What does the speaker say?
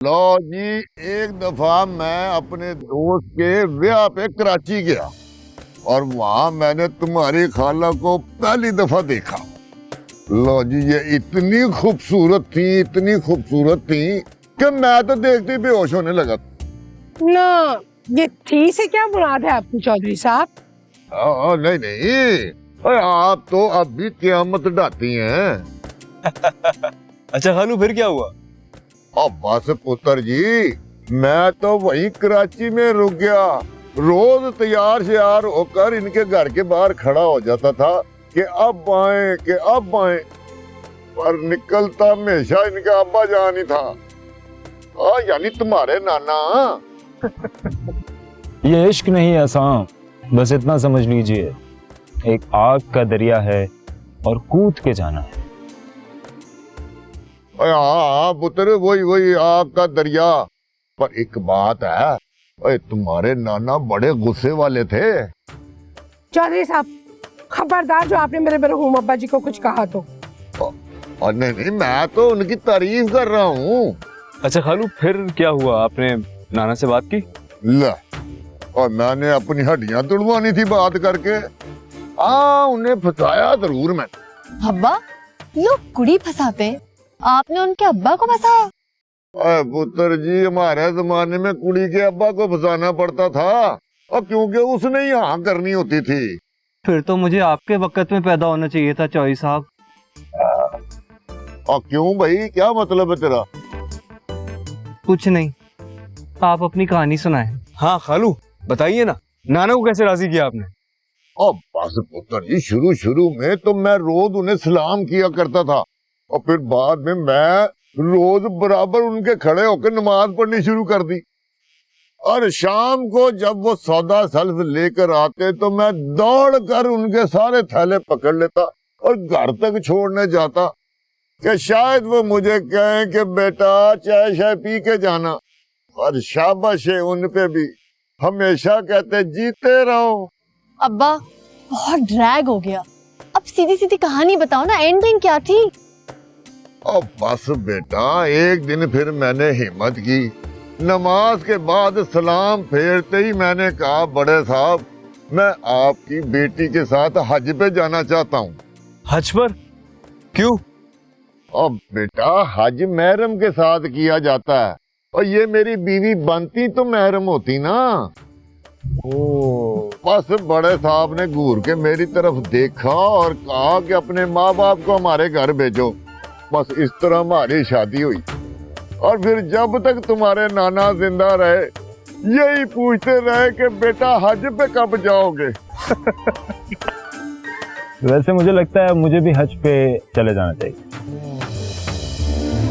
लो जी, एक दफा मैं अपने दोस्त के ब्याह पे कराची गया और वहां मैंने तुम्हारी खाला को पहली दफा देखा। लो जी, ये इतनी खूबसूरत थी कि मैं तो देखते ही बेहोश होने लगा। ना, ये थी से क्या मुराद है आपकी चौधरी साहब? नहीं नहीं, अरे आप तो अब भी क़यामत ढाती हैं। अच्छा खालू, फिर क्या हुआ? अब बस पुत्र जी, मैं तो वहीं कराची में रुक गया। रोज तैयार श्यार होकर इनके घर के बाहर खड़ा हो जाता था कि अब आए, पर निकलता हमेशा इनका अब्बा जान ही था। यानी तुम्हारे नाना। ये इश्क नहीं है साहब, बस इतना समझ लीजिए, एक आग का दरिया है और कूद के जाना है। हाँ पुत्र, वही आग का दरिया। पर एक बात है, अरे तुम्हारे नाना बड़े गुस्से वाले थे। चौधरी साहब, खबरदार जो आपने मेरे मरहूम अब्बा जी को कुछ कहा तो। और नहीं, मैं तो उनकी तारीफ कर रहा हूँ। अच्छा खालू, फिर क्या हुआ? आपने नाना से बात की? ला, और मैंने अपनी हड्डियां तुड़वानी थी बात करके। उन्हें फंसाया जरूर मैं। अब्बा, लोग कुड़ी फंसाते, आपने उनके अब्बा को फंसाया? पुत्र जी, हमारे जमाने में कुड़ी के अब्बा को फंसाना पड़ता था, और क्योंकि उसने ही हाँ करनी होती थी। फिर तो मुझे आपके वक्त में पैदा होना चाहिए था चौधरी साहब। और क्यों भाई, क्या मतलब है तेरा? कुछ नहीं, आप अपनी कहानी सुनाएं। हाँ खालू, बताइए ना, नाना को कैसे राजी किया आपने? बस पुत्र जी, शुरू में तो मैं रोज उन्हें सलाम किया करता था, और फिर बाद में मैं रोज बराबर उनके खड़े होकर नमाज पढ़नी शुरू कर दी। और शाम को जब वो सौदा सल्फ लेकर आते तो मैं दौड़ कर उनके सारे थैले पकड़ लेता और घर तक छोड़ने जाता कि शायद वो मुझे कहें कि बेटा चाय शाय पी के जाना। और शाबाश है उन पे भी, हमेशा कहते जीते रहो। अब्बा, बहुत ड्रैग हो गया, अब सीधी सीधी कहानी बताओ ना, एंडिंग क्या थी? बस बेटा, एक दिन फिर मैंने हिम्मत की। नमाज के बाद सलाम फेरते ही मैंने कहा, बड़े साहब, मैं आपकी बेटी के साथ हज पे जाना चाहता हूँ। हज पर? क्यों? बेटा, हज महरम के साथ किया जाता है, और ये मेरी बीवी बनती तो महरम होती ना। बस बड़े साहब ने घूर के मेरी तरफ देखा और कहा कि अपने माँ बाप को हमारे घर भेजो। बस इस तरह हमारी शादी हुई, और फिर जब तक तुम्हारे नाना जिंदा रहे यही पूछते रहे कि बेटा हज पे कब जाओगे। वैसे मुझे लगता है मुझे भी हज पे चले जाना चाहिए।